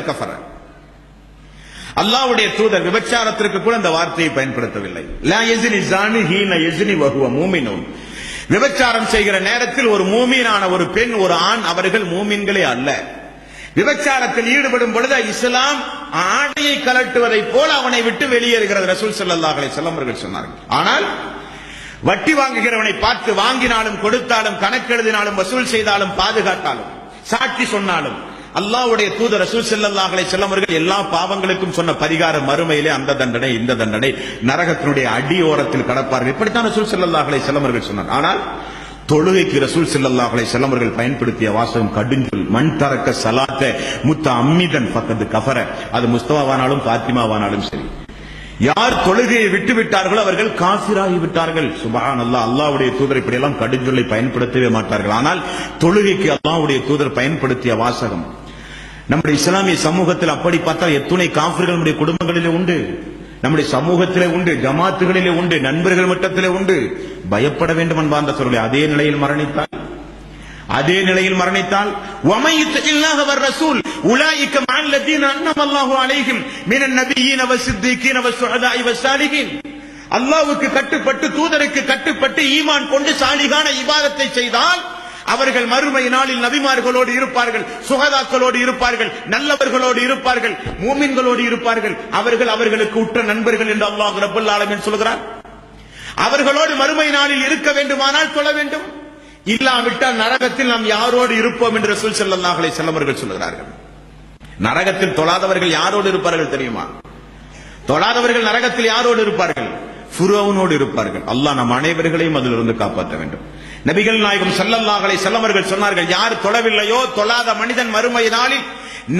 கஃபர. அல்லாஹ்வுடைய தூதர் விபச்சாரத்திற்கு கூட அந்த வார்த்தையை பயன்படுத்தவில்லை. லா யஸ்னி ஸானி ஹீன யஸ்னி வஹுவ மூமினுன். விபச்சாரம் செய்கிற நேரத்தில் ஒரு மூமீனான ஒரு பெண் ஒரு ஆண் அவர்கள் மூமின்களே அல்ல. விபச்சாரத்தில் ஈடுபடும் பொழுது இஸ்லாம் ஆடையை கலட்டுவதை போல அவனை விட்டு வெளியேறுகிறது ரசூல் ஸல்லல்லாஹு அலைஹி வஸல்லம் அவர்கள் சொன்னார்கள். ஆனால் வட்டி வாங்குகிறவனை பார்த்து வாங்கினாலும் கொடுத்தாலும் கணக்கெழுதினாலும் வசூல் செய்தாலும் பாதுகாத்தாலும் சாட்சி சொன்னாலும் அல்லாஹ்வுடைய தூதர் ரசூல் ஸல்லல்லாஹு அலைஹி வஸல்லம் அவர்கள் எல்லா பாவங்களுக்கும் சொன்ன பரிகாரம் மறுமையிலே அந்த தண்டனை இந்த தண்டனை நரகத்தினுடைய அடியோரத்தில் கடப்பார்கள். இப்படித்தான் ரசூல் ஸல்லல்லாஹு அலைஹி வஸல்லம் அவர்கள் சொன்னார். ஆனால் தொழுகைக்கு ரசூல் ஸல்லல்லாஹு அலைஹி வஸல்லம் அவர்கள் பயன்படுத்திய வாசகம் கடுஞ்சொல். மன் தரக்க ஸலாத்த முத்தஅம்மிதன் ஃபக்கத் கஃபர. அது முஸ்தபாவானாலும் ஃபாத்திமாவானாலும் சரி, யார் தொழுகையை விட்டு விட்டார்களோ அவர்கள் காஃபிராகி விட்டார்கள். சுப்ஹானல்லாஹ். அல்லாஹ்வுடைய தூதர் இப்படி எல்லாம் கடுஞ்சொல்லை பயன்படுத்தவே மாட்டார்கள். ஆனால் தொழுகைக்கு அல்லாஹ்வுடைய தூதர் பயன்படுத்திய வாசகம் நம்முடைய இஸ்லாமிய சமூகத்தில் அப்படி பார்த்தால் எத்துணை காஃபிர்கள் நம்முடைய குடும்பங்களிலே உண்டு, நம்முடைய சமூகத்திலே உண்டு, ஜமாத்துகளிலே உண்டு, நண்பர்கள் மட்டத்திலே உண்டு. பயப்பட வேண்டும் அன்பார்ந்த சொல்லை. அதே நிலையில் மரணித்தால் وَمَن يُطِعِ اللَّهَ وَالرَّسُولَ أُولَٰئِكَ مَعَ الَّذِينَ أَنْعَمَ اللَّهُ عَلَيْهِم مِنَ النَّبِيِّينَ وَالصِّدِّيقِينَ وَالشُّهَدَاءِ وَالصَّالِحِينَ. அல்லாஹ்வுக்கு கட்டுப்பட்டு தூதருக்கு கட்டுப்பட்டு ஈமான் கொண்டு சாலிகான இபாதத்தை செய்தால் அவர்கள் மறுமை நாளில் நபிமார்களோடு இருப்பார்கள், சுஹதாக்களோடு இருப்பார்கள், நல்லவர்களோடு இருப்பார்கள், மூமின்களோடு இருப்பார்கள். அவர்கள் அவர்களுக்கு உற்ற நண்பர்கள் என்று அல்லாஹ் ரப்பல் ஆலமீன் சொல்கிறார். அவர்களோடு மறுமை நாளில் இருக்க வேண்டுமானால் தொழ வேண்டும், இல்லாவிட்டால் நரகத்தில் நாம் யாரோடு இருப்போம் என்று ரசூல் ஸல்லல்லாஹு அலைஹி வஸல்லம் அவர்கள் சொல்கிறார்கள். நரகத்தில் தொழாதவர்கள் யாரோடு இருப்பார்கள் தெரியுமா? தொழாதவர்கள் நரகத்தில் யாரோடு இருப்பார்கள்? ஃபிரௌனோடு இருப்பார்கள். அல்லாஹ் நம் அனைவர்களையும் அதிலிருந்து காப்பாற்ற வேண்டும். நபிகள் நாயகம் ஸல்லல்லாஹு அலைஹி வஸல்லம் அவர்கள் சொன்னார்கள், யார் தொழவில்லையோ தொழாத மனிதன் மறுமை நாளில்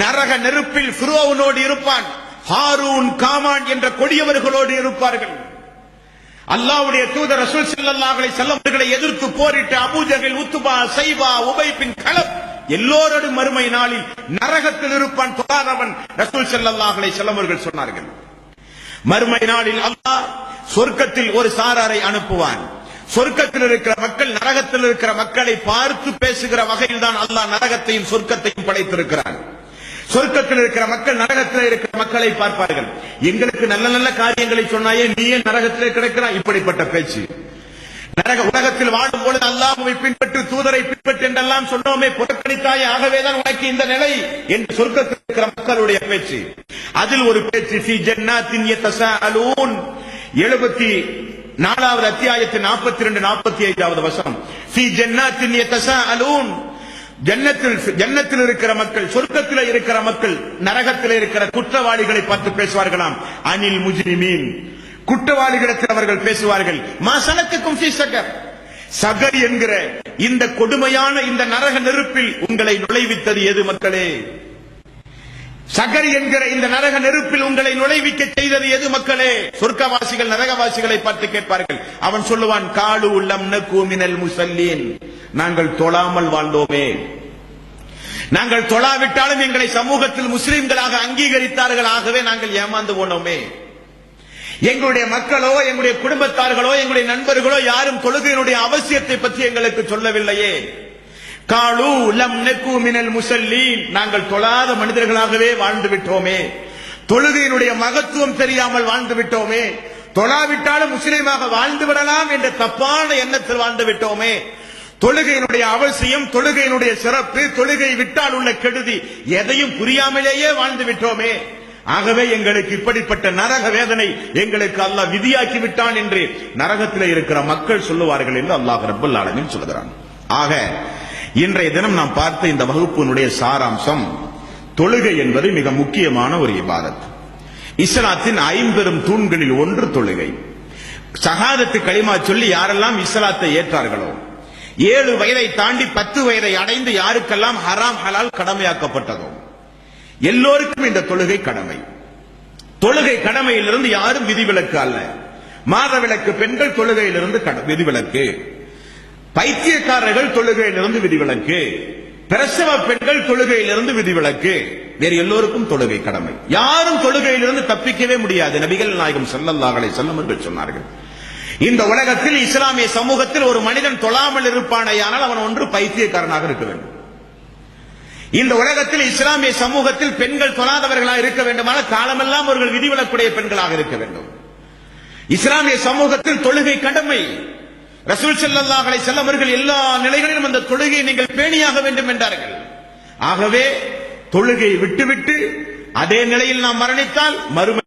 நரக நெருப்பில் ஃபிரௌனோடு இருப்பான், ஹாரூன் காமான் என்ற கொடியவர்களோடு இருப்பார்கள். அல்லாஹ்வுடைய தூதர் ரசூல் ஸல்லல்லாஹு அலைஹி வஸல்லம் அவர்களை எதிர்த்து போரிட்ட அபூ ஜஹல், உத்பா, ஷைபா, உபை பின் கலப் எல்லோரோடும் மறுமை நாளில் நரகத்தில் இருப்பான் தொழாதவன். ரசூல் ஸல்லல்லாஹு அலைஹி வஸல்லம் அவர்கள் சொன்னார்கள், மறுமை நாளில் அல்லாஹ் சொர்க்கத்தில் ஒரு சாராரை அனுப்புவான். சொர்க்கத்தில் இருக்கிற மக்கள் நரகத்தில் இருக்கிற மக்களை பார்த்து பேசுகிற வகையில் தான் அல்லாஹ் நரகத்தையும் சொர்க்கத்தையும் படைத்திருக்கிறான். சொர்க்கத்தில் இருக்கிற மக்கள் நரகத்தில் இருக்கிற மக்களை பார்ப்பார்கள். எங்களுக்கு நல்ல நல்ல காரியங்களை சொன்னாயே, நீயே நரகத்திலே கிடக்கிறாய், இப்படிப்பட்ட பேச்சு. உலகத்தில் வாழும் பொழுது அல்லாஹ்வை பின்பற்று, தூதரை பின்பற்று என்றெல்லாம் சொன்னோமே, புறக்கணித்தாயே, ஆகவேதான் உனக்கு இந்த நிலை என்று சொர்க்கத்தில் இருக்கிற மக்களுடைய பேச்சு. அதில் ஒரு பேச்சு, ஃபீ ஜன்னாத்தின் யதஸாஅலூன், 74வது அத்தியாயத்தின் 42 45வது வசனம். ஃபீ ஜன்னாத்தின் யதஸாஅலூன், ஜன்னத்தில் இருக்கிற மக்கள், சொர்க்கத்தில் இருக்கிற மக்கள் நரகத்தில் இருக்கிற குற்றவாளிகளை பார்த்து பேசுவார்களாம். அனில் முஜ்ரிமீன், குற்றவாளிகளிடத்தில் அவர்கள் பேசுவார்கள், மா சலக்கக்கும் ஃபீ ஸகர், சகர் என்கிற இந்த கொடுமையான இந்த நரக நெருப்பில் உங்களை நுழைவித்தது எது மக்களே? சகர் என்கிற இந்த நரக நெருப்பில் உங்களை நுழைவிக்க செய்தது எது மக்களே? சொர்க்கவாசிகள் நரகவாசிகளை பார்த்து கேட்பார்கள். அவன் சொல்லுவான், காலு லம் நகு மினல் முஸல்லீன், நாங்கள் தொழாமல் வாழ்ந்தோமே, நாங்கள் தொழாவிட்டாலும் எங்களை சமூகத்தில் முஸ்லிம்களாக அங்கீகரித்தார்கள், ஆகவே நாங்கள் ஏமாந்து போனோமே. எங்களுடைய மக்களோ எங்களுடைய குடும்பத்தார்களோ எங்களுடைய நண்பர்களோ யாரும் தொழுகையினுடைய அவசியத்தை பற்றி எங்களுக்கு சொல்லவில்லையே. காலு லம் நகு மினல் முஸல்லீன், நாங்கள் தொழாத மனிதர்களாகவே வாழ்ந்து விட்டோமே, தொழுகையினுடைய மகத்துவம் தெரியாமல் வாழ்ந்து விட்டோமே, தொழாவிட்டாலும் முஸ்லிமாக வாழ்ந்து விடலாம் என்ற தப்பான எண்ணத்தில் வாழ்ந்து விட்டோமே, தொழுகையினுடைய அவசியம், தொழுகையினுடைய சிறப்பு, தொழுகை விட்டால் உள்ள கெடுதி எதையும் புரியாமலேயே வாழ்ந்து விட்டோமே, ஆகவே எங்களுக்கு இப்படிப்பட்ட நரக வேதனை எங்களுக்கு அல்லாஹ் விதியாக்கி விட்டான் என்று நரகத்தில் இருக்கிற மக்கள் சொல்லுவார்கள் என்று அல்லாஹ் ரப்பல் ஆலமீன் சொல்கிறான். ஆக இன்றைய தினம் நாம் பார்த்த இந்த வகுப்பினுடைய சாராம்சம், தொழுகை என்பது மிக முக்கியமான ஒரு இபாதத். இஸ்லாத்தின் 5 பெரும் தூண்களில் ஒன்று தொழுகை. ஷஹாதத்து கலிமா சொல்லி யாரெல்லாம் இஸ்லாத்தை ஏற்றார்களோ, 7 வயதை தாண்டி 10 வயதை அடைந்து யாருக்கெல்லாம் ஹராம் ஹலால் கடமையாக்கப்பட்டதோ எல்லோருக்கும் இந்த தொழுகை கடமை. தொழுகை கடமையிலிருந்து யாரும் விதிவிலக்கு அல்ல. மாதவிலக்கு பெண்கள் தொழுகையிலிருந்து விதிவிலக்கு, பைத்தியக்காரர்கள் தொழுகையிலிருந்து விதிவிலக்கு, பிரசவ பெண்கள் தொழுகையிலிருந்து விதிவிலக்கு, வேறு எல்லோருக்கும் தொழுகை கடமை. யாரும் தொழுகையிலிருந்து தப்பிக்கவே முடியாது. நபிகள் நாயகம் ஸல்லல்லாஹு அலைஹி வஸல்லம் அவர்கள் சொன்னார்கள், இந்த உலகத்தில் இஸ்லாமிய சமூகத்தில் ஒரு மனிதன் தொழாமல் இருப்பானேயானால் அவன் ஒன்று பைத்தியக்காரனாக இருக்க வேண்டும், இந்த உலகத்தில் இஸ்லாமிய சமூகத்தில் பெண்கள் தொழாதவர்களாக இருக்க வேண்டுமானால் காலமெல்லாம் அவர்கள் விதிவிலக்குடைய பெண்களாக இருக்க வேண்டும். இஸ்லாமிய சமூகத்தில் தொழுகை கடமை. ரசூல் ஸல்லல்லாஹு அலைஹி வஸல்லம் அவர்கள் எல்லா நிலைகளிலும் அந்த தொழுகையை நீங்கள் பேணியாக வேண்டும் என்றார்கள். ஆகவே தொழுகையை விட்டுவிட்டு அதே நிலையில் நாம் மரணித்தால் மறுமை